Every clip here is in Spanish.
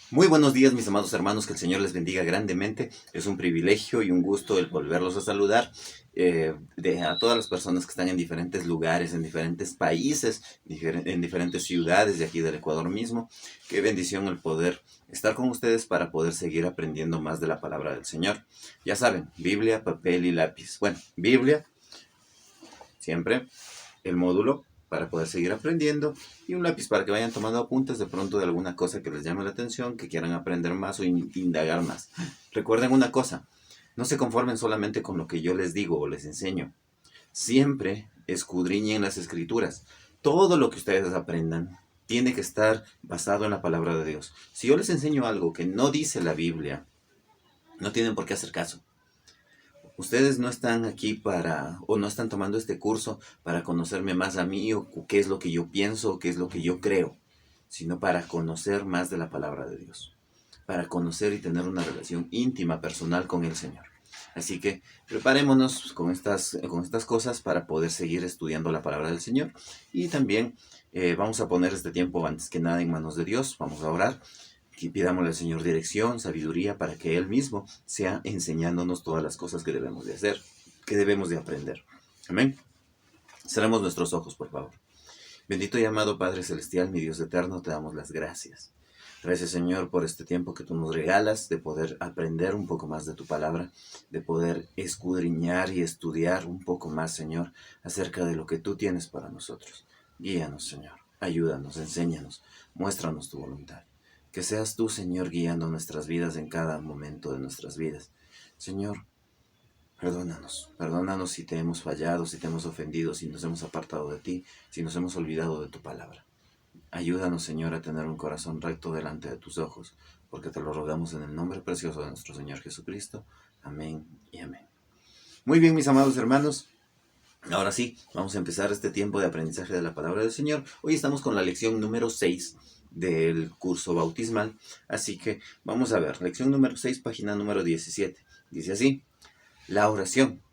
Muy buenos días, mis amados hermanos, que el Señor les bendiga grandemente. Es un privilegio y un gusto el volverlos a saludar a todas las personas que están en diferentes lugares, en diferentes países, en diferentes ciudades de aquí del Ecuador mismo. Qué bendición el poder estar con ustedes para poder seguir aprendiendo más de la palabra del Señor. Ya saben, Biblia, papel y lápiz. Bueno, Biblia, siempre, el módulo para poder seguir aprendiendo y un lápiz para que vayan tomando apuntes de pronto de alguna cosa que les llame la atención, que quieran aprender más o indagar más. Recuerden una cosa, no se conformen solamente con lo que yo les digo o les enseño. Siempre escudriñen las escrituras. Todo lo que ustedes aprendan tiene que estar basado en la palabra de Dios. Si yo les enseño algo que no dice la Biblia, no tienen por qué hacer caso. Ustedes no están aquí o no están tomando este curso para conocerme más a mí o qué es lo que yo pienso, qué es lo que yo creo, sino para conocer más de la palabra de Dios, para conocer y tener una relación íntima, personal con el Señor. Así que preparémonos con estas cosas para poder seguir estudiando la palabra del Señor y también vamos a poner este tiempo antes que nada en manos de Dios, vamos a orar. Y pidámosle al Señor dirección, sabiduría, para que Él mismo sea enseñándonos todas las cosas que debemos de hacer, que debemos de aprender. Amén. Cerremos nuestros ojos, por favor. Bendito y amado Padre Celestial, mi Dios eterno, te damos las gracias. Gracias, Señor, por este tiempo que tú nos regalas de poder aprender un poco más de tu palabra, de poder escudriñar y estudiar un poco más, Señor, acerca de lo que tú tienes para nosotros. Guíanos, Señor. Ayúdanos, enséñanos, muéstranos tu voluntad. Que seas tú, Señor, guiando nuestras vidas en cada momento de nuestras vidas. Señor, perdónanos si te hemos fallado, si te hemos ofendido, si nos hemos apartado de ti, si nos hemos olvidado de tu palabra. Ayúdanos, Señor, a tener un corazón recto delante de tus ojos, porque te lo rogamos en el nombre precioso de nuestro Señor Jesucristo. Amén y amén. Muy bien, mis amados hermanos. Ahora sí, vamos a empezar este tiempo de aprendizaje de la palabra del Señor. Hoy estamos con la lección número 6 del curso bautismal. Así que vamos a ver, lección número 6, página número 17. Dice así, la oración.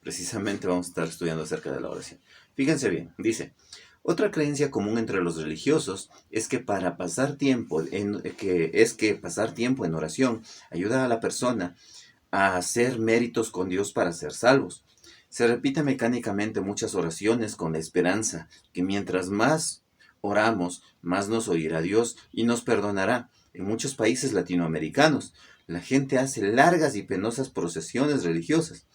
Precisamente vamos a estar estudiando acerca de la oración. Fíjense bien, dice, otra creencia común entre los religiosos es que pasar tiempo en oración ayuda a la persona a hacer méritos con Dios para ser salvos. Se repite mecánicamente muchas oraciones con la esperanza que mientras más oramos, más nos oirá Dios y nos perdonará. En muchos países latinoamericanos, la gente hace largas y penosas procesiones religiosas.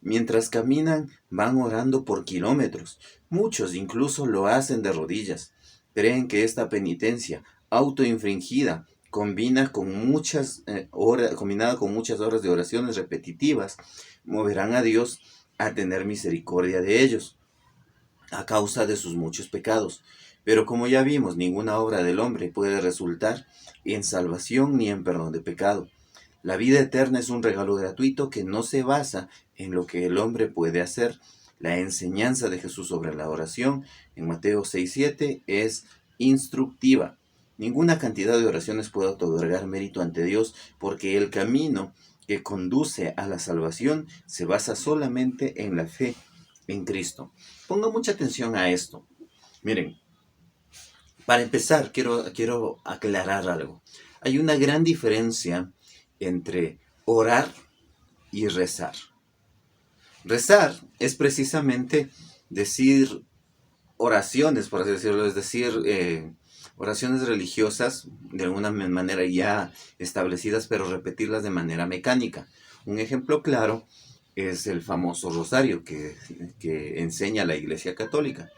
Mientras caminan, van orando por kilómetros. Muchos incluso lo hacen de rodillas. Creen que esta penitencia autoinfringida combinada con muchas horas de oraciones repetitivas, moverán a Dios a tener misericordia de ellos, a causa de sus muchos pecados. Pero como ya vimos, ninguna obra del hombre puede resultar en salvación ni en perdón de pecado. La vida eterna es un regalo gratuito que no se basa en lo que el hombre puede hacer. La enseñanza de Jesús sobre la oración en Mateo 6:7 es instructiva. Ninguna cantidad de oraciones puede otorgar mérito ante Dios porque el camino que conduce a la salvación se basa solamente en la fe en Cristo. Ponga mucha atención a esto. Miren, para empezar, quiero aclarar algo. Hay una gran diferencia entre orar y rezar. Rezar es precisamente decir oraciones, por así decirlo, es decir, oraciones religiosas de alguna manera ya establecidas, pero repetirlas de manera mecánica. Un ejemplo claro es el famoso rosario que enseña la Iglesia Católica.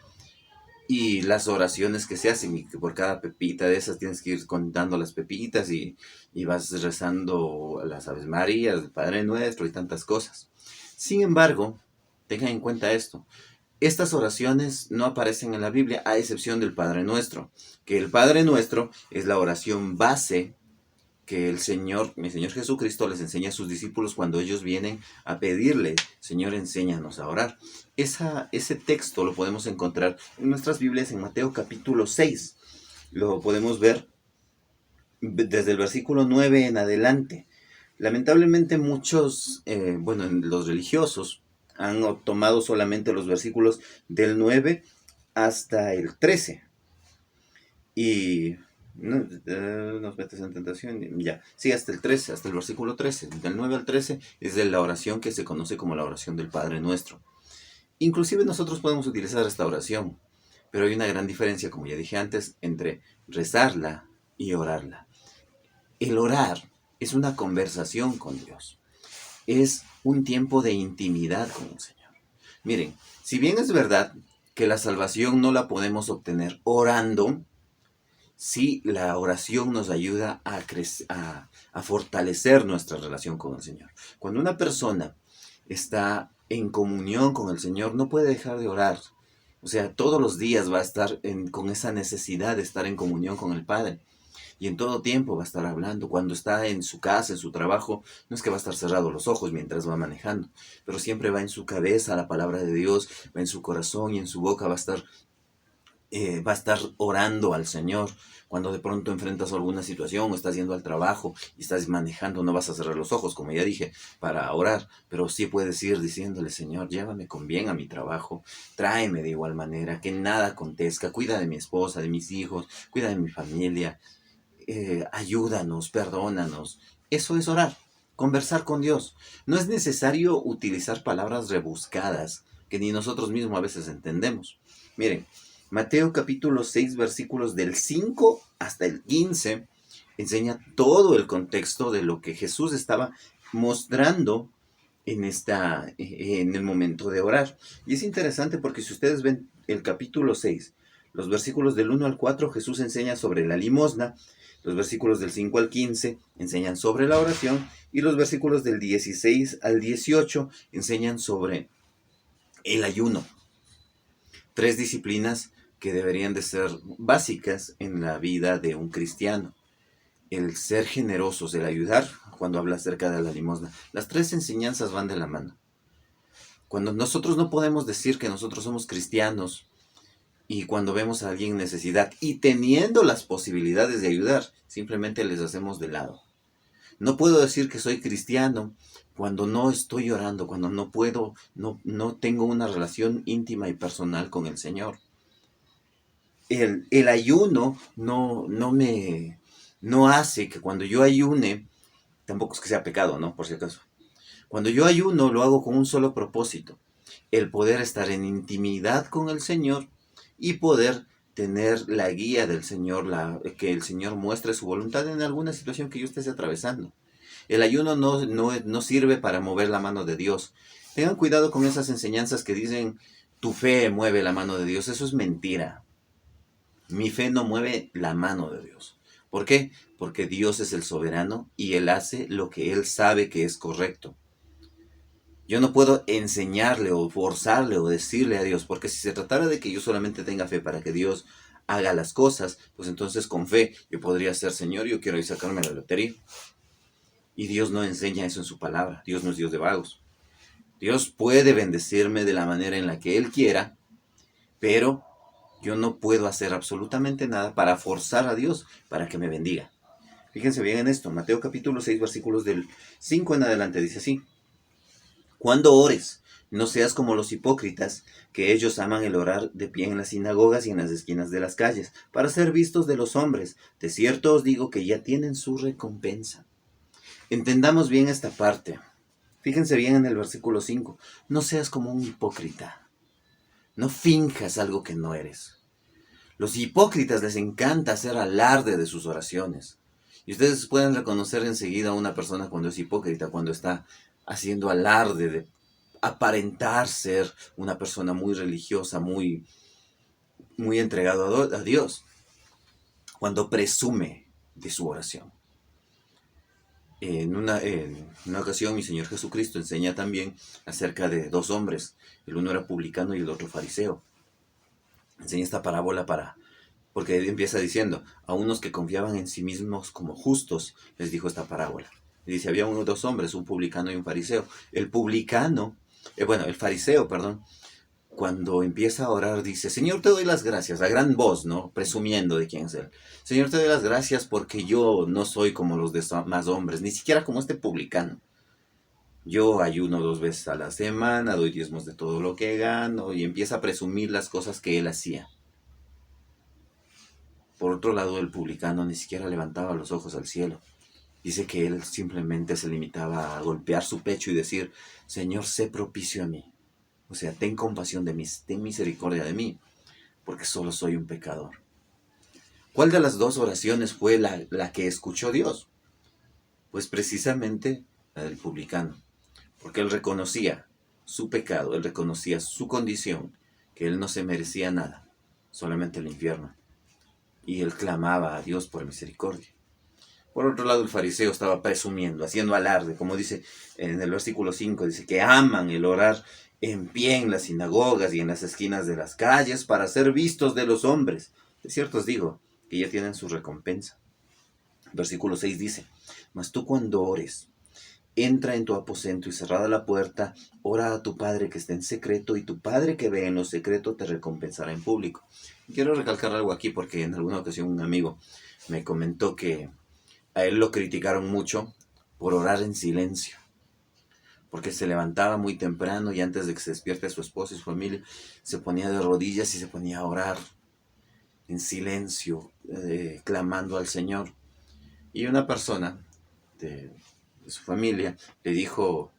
Y las oraciones que se hacen, y que por cada pepita de esas tienes que ir contando las pepitas y vas rezando las Aves Marías, el Padre Nuestro y tantas cosas. Sin embargo, tengan en cuenta esto. Estas oraciones no aparecen en la Biblia a excepción del Padre Nuestro, que el Padre Nuestro es la oración base que mi Señor Jesucristo les enseña a sus discípulos cuando ellos vienen a pedirle, Señor, enséñanos a orar. Ese texto lo podemos encontrar en nuestras Biblias en Mateo capítulo 6. Lo podemos ver desde el versículo 9 en adelante. Lamentablemente los religiosos han tomado solamente los versículos del 9 hasta el 13. Y no, nos metes en tentación. Ya, sí, hasta el 13, hasta el versículo 13. Del 9 al 13 es de la oración que se conoce como la oración del Padre Nuestro. Inclusive nosotros podemos utilizar esta oración, pero hay una gran diferencia, como ya dije antes, entre rezarla y orarla. El orar es una conversación con Dios. Es un tiempo de intimidad con el Señor. Miren, si bien es verdad que la salvación no la podemos obtener orando, sí la oración nos ayuda a fortalecer nuestra relación con el Señor. Cuando una persona está en comunión con el Señor, no puede dejar de orar. O sea, todos los días va a estar con esa necesidad de estar en comunión con el Padre. Y en todo tiempo va a estar hablando. Cuando está en su casa, en su trabajo, no es que va a estar cerrado los ojos mientras va manejando, pero siempre va en su cabeza la palabra de Dios, va en su corazón y en su boca va a estar orando al Señor. Cuando de pronto enfrentas alguna situación o estás yendo al trabajo y estás manejando, no vas a cerrar los ojos, como ya dije, para orar, pero sí puedes ir diciéndole: Señor, llévame con bien a mi trabajo, tráeme de igual manera, que nada acontezca, cuida de mi esposa, de mis hijos, cuida de mi familia, ayúdanos, perdónanos. Eso es orar, conversar con Dios. No es necesario utilizar palabras rebuscadas que ni nosotros mismos a veces entendemos. Miren, Mateo capítulo 6 versículos del 5 hasta el 15 enseña todo el contexto de lo que Jesús estaba mostrando en el momento de orar. Y es interesante porque si ustedes ven el capítulo 6, los versículos del 1 al 4, Jesús enseña sobre la limosna, los versículos del 5 al 15 enseñan sobre la oración, y los versículos del 16 al 18 enseñan sobre el ayuno. Tres disciplinas que deberían de ser básicas en la vida de un cristiano: el ser generosos, el ayudar, cuando habla acerca de la limosna. Las tres enseñanzas van de la mano. Cuando nosotros no podemos decir que nosotros somos cristianos, y cuando vemos a alguien en necesidad y teniendo las posibilidades de ayudar, simplemente les hacemos de lado. No puedo decir que soy cristiano cuando no estoy orando, cuando no puedo, no tengo una relación íntima y personal con el Señor. El ayuno no hace que cuando yo ayune, tampoco es que sea pecado, ¿no? Por si acaso. Cuando yo ayuno, lo hago con un solo propósito: el poder estar en intimidad con el Señor y poder tener la guía del Señor, que el Señor muestre su voluntad en alguna situación que yo esté atravesando. El ayuno no sirve para mover la mano de Dios. Tengan cuidado con esas enseñanzas que dicen: tu fe mueve la mano de Dios. Eso es mentira. Mi fe no mueve la mano de Dios. ¿Por qué? Porque Dios es el soberano y Él hace lo que Él sabe que es correcto. Yo no puedo enseñarle o forzarle o decirle a Dios, porque si se tratara de que yo solamente tenga fe para que Dios haga las cosas, pues entonces con fe yo podría ser: Señor, yo quiero ir a sacarme la lotería. Y Dios no enseña eso en su palabra. Dios no es Dios de vagos. Dios puede bendecirme de la manera en la que Él quiera, pero yo no puedo hacer absolutamente nada para forzar a Dios para que me bendiga. Fíjense bien en esto. Mateo capítulo 6, versículos del 5 en adelante, dice así: Cuando ores, no seas como los hipócritas, que ellos aman el orar de pie en las sinagogas y en las esquinas de las calles, para ser vistos de los hombres. De cierto os digo que ya tienen su recompensa. Entendamos bien esta parte. Fíjense bien en el versículo 5. No seas como un hipócrita. No finjas algo que no eres. Los hipócritas les encanta hacer alarde de sus oraciones. Y ustedes pueden reconocer enseguida a una persona cuando es hipócrita, cuando está haciendo alarde de aparentar ser una persona muy religiosa, muy entregado a Dios, cuando presume de su oración. En una ocasión mi Señor Jesucristo enseña también acerca de dos hombres. El uno era publicano y el otro fariseo. Enseña esta parábola porque él empieza diciendo: a unos que confiaban en sí mismos como justos, les dijo esta parábola. Y dice: había dos hombres, un publicano y un fariseo. El fariseo, perdón, cuando empieza a orar dice: Señor, te doy las gracias, a gran voz, ¿no? Presumiendo de quién es él. Señor, te doy las gracias porque yo no soy como los demás hombres, ni siquiera como este publicano. Yo ayuno 2 veces a la semana, doy diezmos de todo lo que gano, y empieza a presumir las cosas que él hacía. Por otro lado, el publicano ni siquiera levantaba los ojos al cielo. Dice que él simplemente se limitaba a golpear su pecho y decir, Señor, sé propicio a mí. O sea, ten compasión de mí, ten misericordia de mí, porque solo soy un pecador. ¿Cuál de las dos oraciones fue la que escuchó Dios? Pues precisamente la del publicano, porque él reconocía su pecado, él reconocía su condición, que él no se merecía nada, solamente el infierno. Y él clamaba a Dios por misericordia. Por otro lado, el fariseo estaba presumiendo, haciendo alarde, como dice en el versículo 5, dice que aman el orar en pie en las sinagogas y en las esquinas de las calles para ser vistos de los hombres. De cierto os digo que ya tienen su recompensa. Versículo 6 dice, mas tú cuando ores, entra en tu aposento y cerrada la puerta, ora a tu Padre que está en secreto, y tu Padre que ve en lo secreto te recompensará en público. Quiero recalcar algo aquí porque en alguna ocasión un amigo me comentó que a él lo criticaron mucho por orar en silencio, porque se levantaba muy temprano y antes de que se despierte su esposa y su familia, se ponía de rodillas y se ponía a orar en silencio, clamando al Señor. Y una persona de su familia le dijo,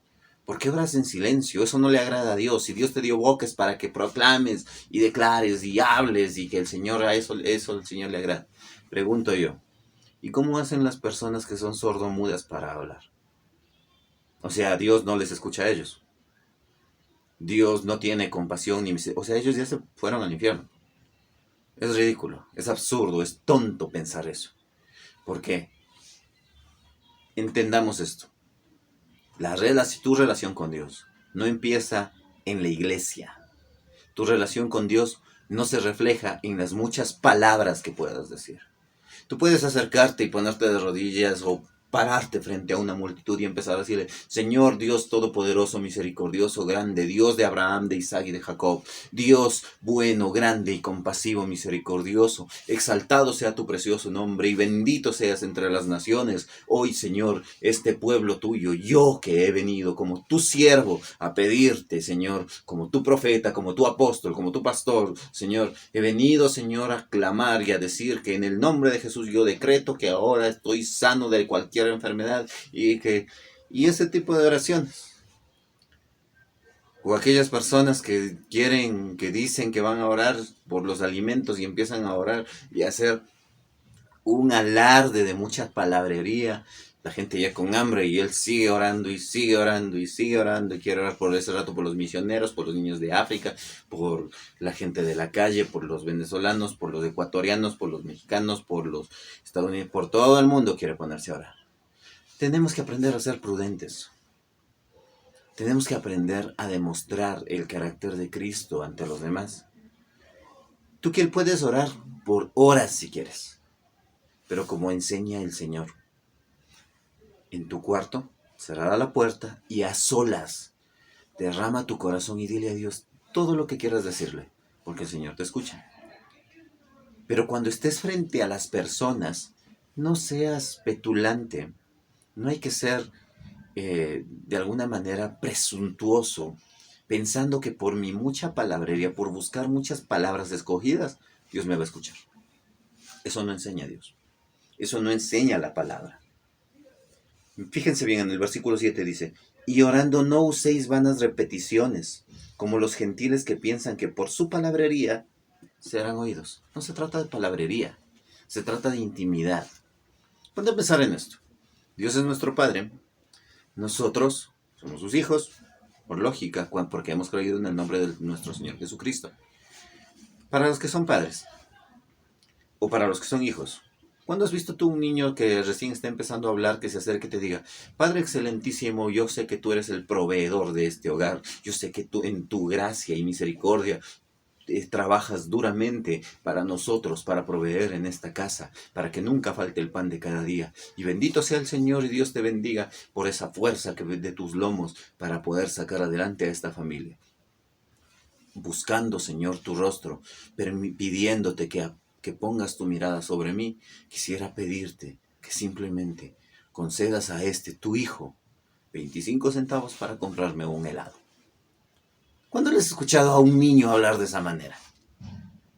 ¿por qué oras en silencio? Eso no le agrada a Dios. Si Dios te dio bocas para que proclames y declares y hables y que el Señor, a eso el Señor le agrada. Pregunto yo, ¿y cómo hacen las personas que son sordomudas para hablar? O sea, Dios no les escucha a ellos. Dios no tiene compasión ni misericordia. O sea, ellos ya se fueron al infierno. Es ridículo, es absurdo, es tonto pensar eso. ¿Por qué? Entendamos esto. Tu relación con Dios no empieza en la iglesia. Tu relación con Dios no se refleja en las muchas palabras que puedas decir. Tú puedes acercarte y ponerte de rodillas o pararte frente a una multitud y empezar a decirle, Señor Dios Todopoderoso, misericordioso, grande, Dios de Abraham, de Isaac y de Jacob, Dios bueno, grande y compasivo, misericordioso, exaltado sea tu precioso nombre y bendito seas entre las naciones. Hoy, Señor, este pueblo tuyo, yo que he venido como tu siervo a pedirte, Señor, como tu profeta, como tu apóstol, como tu pastor, Señor, he venido, Señor, a clamar y a decir que en el nombre de Jesús yo decreto que ahora estoy sano de cualquier enfermedad y ese tipo de oraciones. O aquellas personas que dicen que van a orar por los alimentos y empiezan a orar y a hacer un alarde de mucha palabrería. La gente ya con hambre y él sigue orando y sigue orando y sigue orando y quiere orar por ese rato por los misioneros, por los niños de África, por la gente de la calle, por los venezolanos, por los ecuatorianos, por los mexicanos, por los estadounidenses, por todo el mundo quiere ponerse a orar. Tenemos que aprender a ser prudentes. Tenemos que aprender a demostrar el carácter de Cristo ante los demás. Tú que puedes orar por horas si quieres, pero como enseña el Señor, en tu cuarto, cerrada la puerta y a solas, derrama tu corazón y dile a Dios todo lo que quieras decirle, porque el Señor te escucha. Pero cuando estés frente a las personas, no seas petulante. No hay que ser de alguna manera presuntuoso, pensando que por mi mucha palabrería, por buscar muchas palabras escogidas, Dios me va a escuchar. Eso no enseña a Dios. Eso no enseña la palabra. Fíjense bien, en el versículo 7 dice, y orando no uséis vanas repeticiones, como los gentiles que piensan que por su palabrería serán oídos. No se trata de palabrería, se trata de intimidad. Ponte a pensar en esto. Dios es nuestro Padre, nosotros somos sus hijos, por lógica, porque hemos creído en el nombre de nuestro Señor Jesucristo. Para los que son padres, o para los que son hijos, ¿cuándo has visto tú un niño que recién está empezando a hablar, que se acerque y te diga, Padre excelentísimo, yo sé que tú eres el proveedor de este hogar, yo sé que tú en tu gracia y misericordia trabajas duramente para nosotros, para proveer en esta casa, para que nunca falte el pan de cada día. Y bendito sea el Señor y Dios te bendiga por esa fuerza que de tus lomos para poder sacar adelante a esta familia. Buscando, Señor, tu rostro, pidiéndote que pongas tu mirada sobre mí, quisiera pedirte que simplemente concedas a tu hijo, 25 centavos para comprarme un helado. ¿Cuándo le has escuchado a un niño hablar de esa manera?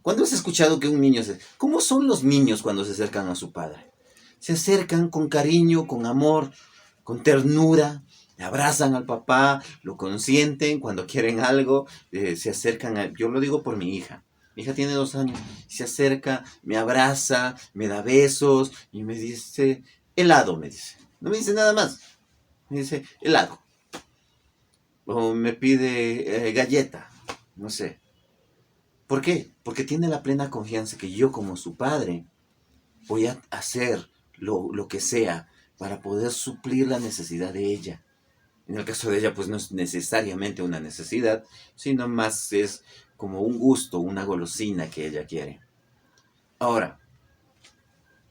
¿Cuándo has escuchado que un niño se... ¿Cómo son los niños cuando se acercan a su padre? Se acercan con cariño, con amor, con ternura, le abrazan al papá, lo consienten cuando quieren algo, se acercan a... Yo lo digo por mi hija. Mi hija tiene 2 años, se acerca, me abraza, me da besos y me dice, helado, me dice. No me dice nada más. Me dice, helado. O me pide galleta, no sé. ¿Por qué? Porque tiene la plena confianza que yo como su padre voy a hacer lo que sea para poder suplir la necesidad de ella. En el caso de ella, pues no es necesariamente una necesidad, sino más es como un gusto, una golosina que ella quiere. Ahora,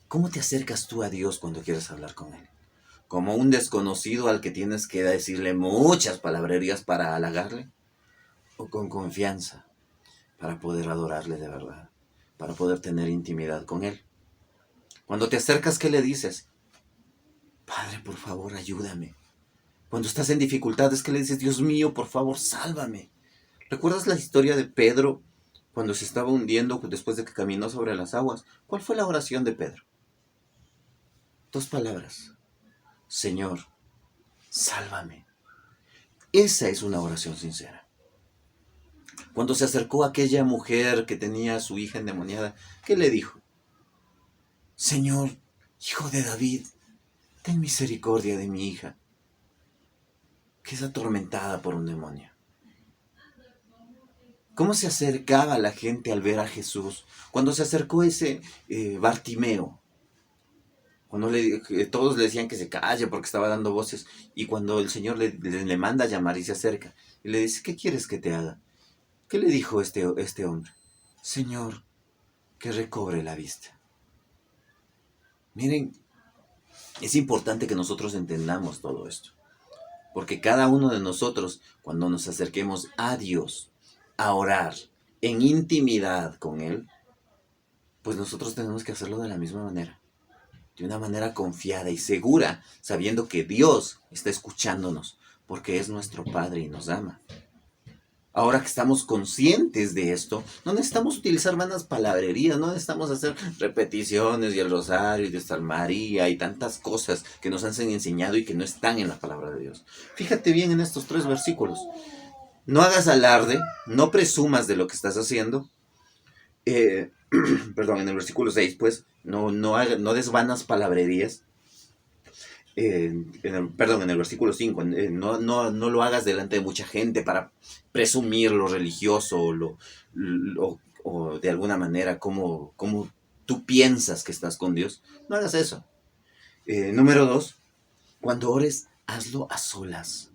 ¿cómo te acercas tú a Dios cuando quieres hablar con Él? ¿Como un desconocido al que tienes que decirle muchas palabrerías para halagarle? ¿O con confianza para poder adorarle de verdad? Para poder tener intimidad con Él. Cuando te acercas, ¿qué le dices? Padre, por favor, ayúdame. Cuando estás en dificultades, ¿qué le dices? Dios mío, por favor, sálvame. ¿Recuerdas la historia de Pedro cuando se estaba hundiendo después de que caminó sobre las aguas? ¿Cuál fue la oración de Pedro? 2 palabras. Señor, sálvame. Esa es una oración sincera. Cuando se acercó a aquella mujer que tenía a su hija endemoniada, ¿qué le dijo? Señor, hijo de David, ten misericordia de mi hija, que es atormentada por un demonio. ¿Cómo se acercaba la gente al ver a Jesús? Cuando se acercó ese Bartimeo, cuando todos le decían que se calle porque estaba dando voces, y cuando el Señor le manda a llamar y se acerca, y le dice, ¿qué quieres que te haga? ¿Qué le dijo este hombre? Señor, que recobre la vista. Miren, es importante que nosotros entendamos todo esto, porque cada uno de nosotros, cuando nos acerquemos a Dios, a orar en intimidad con Él, pues nosotros tenemos que hacerlo de la misma manera, de una manera confiada y segura, sabiendo que Dios está escuchándonos, porque es nuestro Padre y nos ama. Ahora que estamos conscientes de esto, no necesitamos utilizar vanas palabrerías, no necesitamos hacer repeticiones y el rosario y de Santa María y tantas cosas que nos han enseñado y que no están en la palabra de Dios. Fíjate bien en estos 3 versículos. No hagas alarde, no presumas de lo que estás haciendo. Perdón, en el versículo 6, pues, no des vanas palabrerías. En el versículo 5, no lo hagas delante de mucha gente para presumir lo religioso o de alguna manera como tú piensas que estás con Dios. No hagas eso. Número 2, cuando ores, hazlo a solas.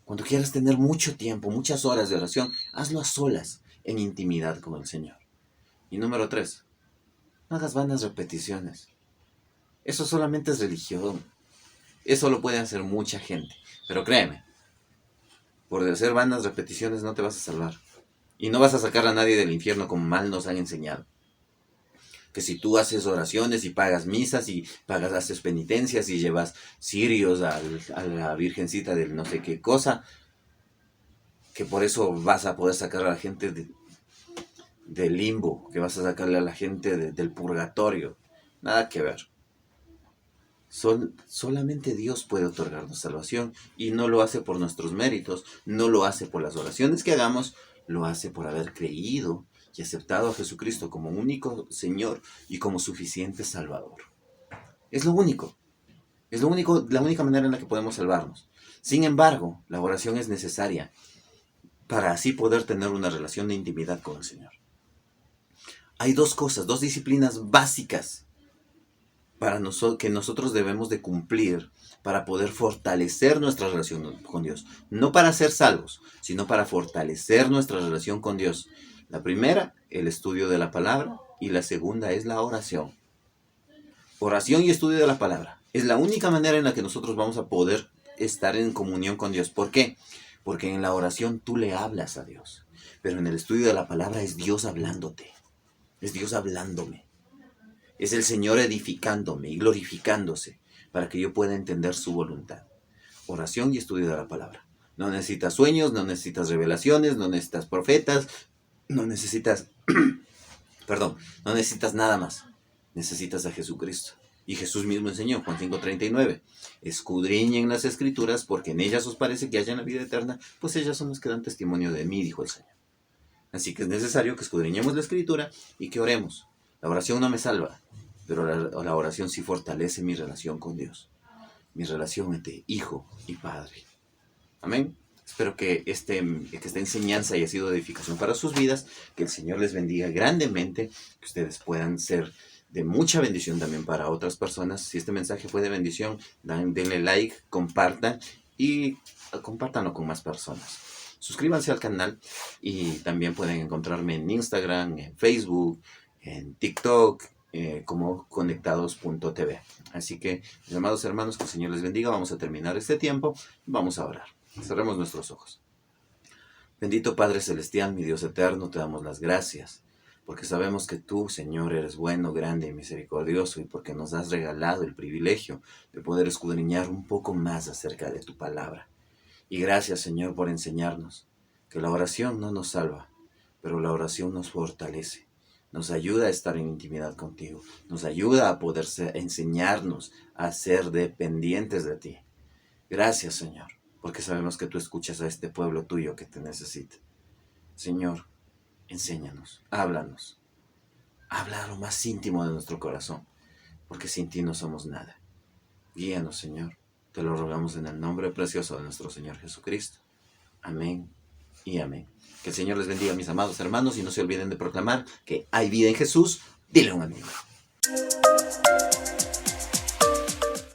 Cuando quieras tener mucho tiempo, muchas horas de oración, hazlo a solas, en intimidad con el Señor. Y número 3, no hagas vanas repeticiones. Eso solamente es religión. Eso lo puede hacer mucha gente. Pero créeme, por hacer vanas repeticiones no te vas a salvar. Y no vas a sacar a nadie del infierno como mal nos han enseñado. Que si tú haces oraciones y pagas misas y haces penitencias y llevas cirios a la virgencita del no sé qué cosa, que por eso vas a poder sacar a la gente del limbo, que vas a sacarle a la gente del purgatorio. Nada que ver. Solamente Dios puede otorgarnos salvación y no lo hace por nuestros méritos, no lo hace por las oraciones que hagamos, lo hace por haber creído y aceptado a Jesucristo como único Señor y como suficiente Salvador. Es lo único, la única manera en la que podemos salvarnos. Sin embargo, la oración es necesaria para así poder tener una relación de intimidad con el Señor. Hay 2 disciplinas básicas que nosotros debemos de cumplir para poder fortalecer nuestra relación con Dios. No para ser salvos, sino para fortalecer nuestra relación con Dios. La primera, el estudio de la palabra, y la segunda es la oración. Oración y estudio de la palabra. Es la única manera en la que nosotros vamos a poder estar en comunión con Dios. ¿Por qué? Porque en la oración tú le hablas a Dios. Pero en el estudio de la palabra es Dios hablándote. Es Dios hablándome. Es el Señor edificándome y glorificándose para que yo pueda entender su voluntad. Oración y estudio de la palabra. No necesitas sueños, no necesitas revelaciones, no necesitas profetas, no necesitas Perdón, no necesitas nada más. Necesitas a Jesucristo. Y Jesús mismo enseñó, Juan 5:39, escudriñen las Escrituras porque en ellas os parece que hayan la vida eterna, pues ellas son las que dan testimonio de mí, dijo el Señor. Así que es necesario que escudriñemos la Escritura y que oremos. La oración no me salva, pero la oración sí fortalece mi relación con Dios, mi relación entre hijo y padre. Amén. Espero que esta enseñanza haya sido de edificación para sus vidas, que el Señor les bendiga grandemente, que ustedes puedan ser de mucha bendición también para otras personas. Si este mensaje fue de bendición, denle like, compartan y compártanlo con más personas. Suscríbanse al canal y también pueden encontrarme en Instagram, en Facebook, en TikTok, como conectados.tv. Así que, mis amados hermanos, que el Señor les bendiga. Vamos a terminar este tiempo y vamos a orar. Cerremos nuestros ojos. Bendito Padre Celestial, mi Dios eterno, te damos las gracias, porque sabemos que tú, Señor, eres bueno, grande y misericordioso, y porque nos has regalado el privilegio de poder escudriñar un poco más acerca de tu palabra. Y gracias, Señor, por enseñarnos que la oración no nos salva, pero la oración nos fortalece, nos ayuda a estar en intimidad contigo, nos ayuda a poder enseñarnos a ser dependientes de ti. Gracias, Señor, porque sabemos que tú escuchas a este pueblo tuyo que te necesita. Señor, enséñanos, háblanos, habla a lo más íntimo de nuestro corazón, porque sin ti no somos nada. Guíanos, Señor, te lo rogamos en el nombre precioso de nuestro Señor Jesucristo. Amén y amén. Que el Señor les bendiga, mis amados hermanos, y no se olviden de proclamar que hay vida en Jesús. Dile a un amigo.